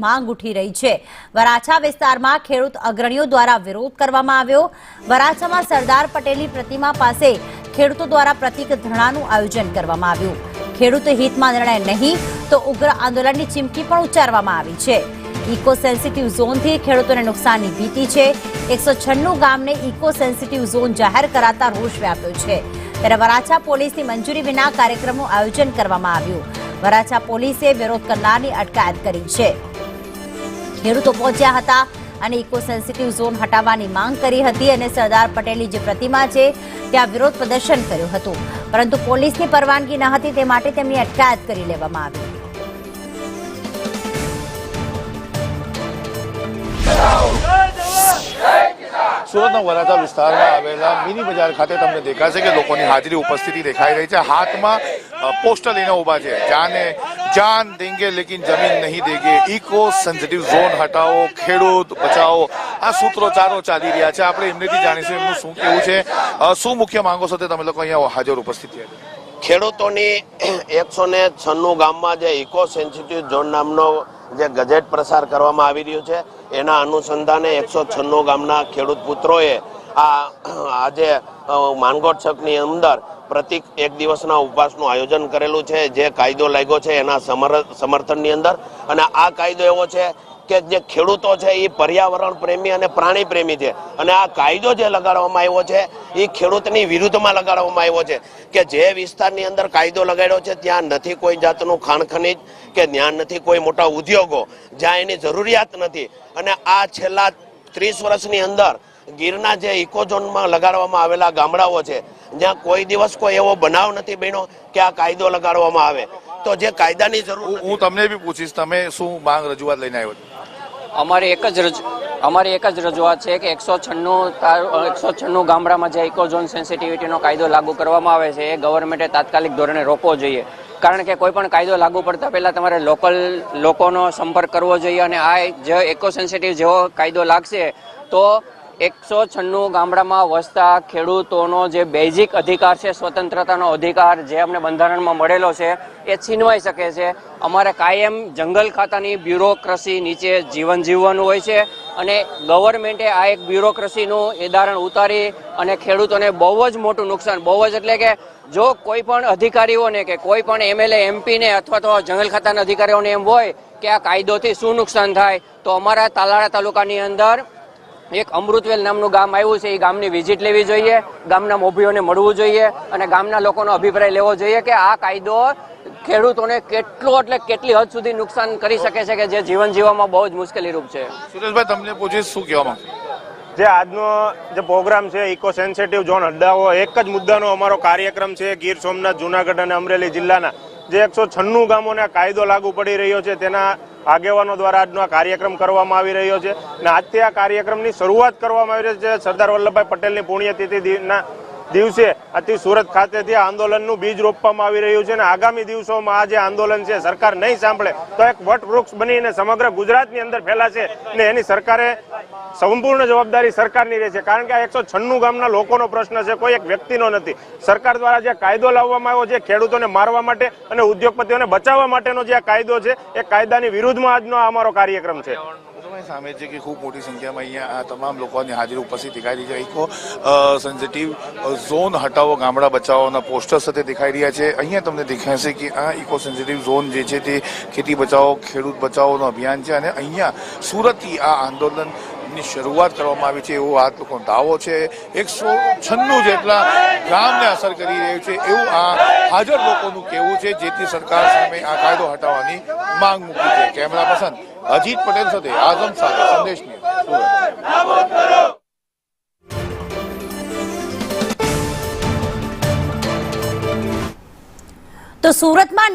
માંગ ઉઠી રહી છે। વરાછા વિસ્તારમાં ખેડૂત અગ્રણીઓ દ્વારા વિરોધ કરવામાં આવ્યો। વરાછામાં સરદાર પટેલની પ્રતિમા પાસે ખેડૂતો દ્વારા પ્રતિક ધરણાનું આયોજન કરવામાં આવ્યું। ખેડૂત હિતમાં નિર્ણય નહીં તો ઉગ્ર આંદોલનની ચીમકી પણ ઉચ્ચારવામાં આવી છે। ઇકો સેન્સિટિવ ઝોનથી ખેડૂતોને નુકસાનની ભીતિ છે। 196 ગામને ઇકો સેન્સિટિવ ઝોન જાહેર કરાતા રોષ વ્યાપ્યો છે। ત્યારે વરાછા પોલીસની મંજૂરી વિના કાર્યક્રમનું આયોજન કરવામાં આવ્યું। વરાછા પોલીસે વિરોધ કરનારની અટકાયત કરી છે। ખેડૂતો પહોંચ્યા હતા અને ઇકો સેન્સિટિવ ઝોન હટાવવાની માંગ કરી હતી અને સરદાર પટેલની જે પ્રતિમા છે ત્યાં વિરોધ પ્રદર્શન કર્યું હતું, પરંતુ પોલીસની પરવાનગી ન હતી તે માટે તેમની અટકાયત કરી લેવામાં આવી। સુરતના વરાછા વિસ્તારમાં આવેલા મિની બજાર ખાતે તમને દેખાશે કે લોકોની હાજરી ઉપસ્થિતિ દેખાઈ રહી છે। હાથમાં પોસ્ટર લઈને ઉભા છે, જાન દેંગે લેકિન જમીન નહીં દેંગે, ઇકો સેન્સિટિવ ઝોન હટાવો, ખેડૂત બચાવો, આ સૂત્રોચ્ચારો ચાલી રહ્યા છે। આપણે એમનેથી જાણીશું એમનું શું કેવું છે, શું મુખ્ય માંગો સાથે તમે લોકો અહીંયા હાજર ઉપસ્થિત છે। ખેડૂતોની 196 ગામમાં જે ઇકો સેન્સિટિવ ઝોન નામનો જે ગજેટ પ્રસાર કરવામાં આવી રહ્યું છે એના અનુસંધાને 196 ગામના ખેડૂત પુત્રોએ આજે માનગોટ ચોકની અંદર પ્રતિક એક દિવસના ઉપવાસનું આયોજન કરેલું છે। જે કાયદો લાગ્યો છે એના સમર્થનની અંદર, અને આ કાયદો એવો છે કે જે ખેડૂતો છે એ પર્યાવરણ પ્રેમી અને પ્રાણી પ્રેમી છે, અને આ કાયદો જે લગાડવામાં આવ્યો છે એ ખેડૂતની વિરુદ્ધમાં લગાડવામાં આવ્યો છે કે જે વિસ્તારની અંદર કાયદો લગાડ્યો છે ત્યાં નથી કોઈ જાતનું ખાણ ખનીજ કે ત્યાં નથી કોઈ મોટા ઉદ્યોગો, જ્યાં એની જરૂરિયાત નથી। અને આ છેલ્લા 30 વર્ષની અંદર ગીરના જે ઇકો ઝોનમાં લગાડવામાં આવેલા ગામડાઓ છે જ્યાં કોઈ દિવસ કોઈ એવો બનાવ નથી બન્યો કે આ કાયદો લગાડવામાં આવે। તો જે કાયદાની જરૂર, હું તમને બી પૂછીશ, તમે શું માંગ રજૂઆત લઈને આવ્યો? અમારી એક જ રજૂઆત છે કે 196 ગામડામાં જે ઇકો ઝોન સેન્સિટિવિટીનો કાયદો લાગુ કરવામાં આવે છે એ ગવર્મેન્ટે તાત્કાલિક ધોરણે રોકવો જોઈએ। કારણ કે કોઈ પણ કાયદો લાગુ પડતા પહેલા તમારે લોકલ લોકોનો સંપર્ક કરવો જોઈએ, અને આ જે ઇકો સેન્સિટિવ જેવો કાયદો લાગશે તો 196 ગામડામાં વસતા ખેડૂતોનો જે બેઝિક અધિકાર છે, સ્વતંત્રતાનો અધિકાર જે અમને બંધારણમાં મળેલો છે એ છીનવાઈ શકે છે। અમારે કાયમ જંગલ ખાતાની બ્યુરોક્રસી નીચે જીવન જીવવાનું હોય છે, અને ગવર્મેન્ટે આ એક બ્યુરોક્રસીનું એદારણ ઉતારી અને ખેડૂતોને બહુ જ મોટું નુકસાન, બહુ જ એટલે કે જો કોઈ પણ અધિકારીઓને કે કોઈ પણ MLA MP ને અથવા તો જંગલ ખાતાના અધિકારીઓને એમ હોય કે આ કાયદોથી શું નુકસાન થાય, તો અમારા તાલાળા તાલુકાની અંદર એક અમૃતવેલ નામનું ગામ આવ્યું છે, એ ગામની વિઝિટ લેવી જોઈએ, ગામના મોભીઓને મળવું જોઈએ અને ગામના લોકોનો અભિપ્રાય લેવો જોઈએ કે આ કાયદો ખેડૂતોને કેટલી હદ સુધી નુકસાન કરી શકે છે કે જે જીવન જીવવામાં બહુ જ મુશ્કેલીરૂપ છે। સુરેશભાઈ, તમને પૂછીશ, શું કહેવા માંગો? જે આજનો જે પ્રોગ્રામ છે ઇકો સેન્સિટિવ ઝોન હટાવો, એક જ મુદ્દાનો અમારો કાર્યક્રમ છે। ગીર સોમનાથ, જુનાગઢ અને અમરેલી જિલ્લાના જે 196 ગામોને કાયદો લાગુ પડી રહ્યો છે તેના આગેવાનો દ્વારા આજનો આ કાર્યક્રમ કરવામાં આવી રહ્યો છે, અને આજથી આ કાર્યક્રમની શરૂઆત કરવામાં આવી રહી છે। સરદાર વલ્લભભાઈ પટેલની પુણ્યતિથિના દિવસે આજથી સુરત ખાતેથી આ આંદોલનનું બીજ રોપવામાં આવી રહ્યું છે, અને આગામી દિવસોમાં આ જે આંદોલન છે સરકાર નહીં સાંભળે તો એક વટવૃક્ષ બનીને સમગ્ર ગુજરાતની અંદર ફેલાશે, અને એની સરકારે સંપૂર્ણ જવાબદારી સરકારની રહેશે। કારણ કે આ 196 ગામના લોકોનો પ્રશ્ન છે, કોઈ એક વ્યક્તિનો નથી। સરકાર દ્વારા જે કાયદો લાવવામાં આવ્યો છે ખેડૂતોને મારવા માટે અને ઉદ્યોગપતિઓને બચાવવા માટેનો જે આ કાયદો છે એ કાયદાની વિરુદ્ધમાં આજનો અમારો કાર્યક્રમ છે। સામે છે કે ખૂબ મોટી સંખ્યામાં અહીંયા તમામ લોકોની હાજરી ઉપસ્થિત દેખાઈ રહી છે। ઇકો સેન્સિટિવ ઝોન હટાવો, ગામડા બચાવોના પોસ્ટર સાથે દેખાઈ રહ્યા છે। અહીંયા તમને દેખાશે કે આ ઇકો સેન્સિટિવ ઝોન જે છે તે ખેતી બચાવો, ખેડૂત બચાવોનું અભિયાન છે, અને અહીંયા સુરતથી આ આંદોલનની શરૂઆત કરવામાં આવી છે એવો આ લોકોનો દાવો છે। 196 જેટલા ગામને અસર કરી રહ્યું છે એવું આ હાજર લોકોનું કહેવું છે, જેથી સરકાર સામે આ કાયદો હટાવવાની માંગ મૂકી છે। કેમેરા પર્સન અજીત પટેલ સાથે આઝમ સાથે સંદેશ સુરત। તો સુરતમાં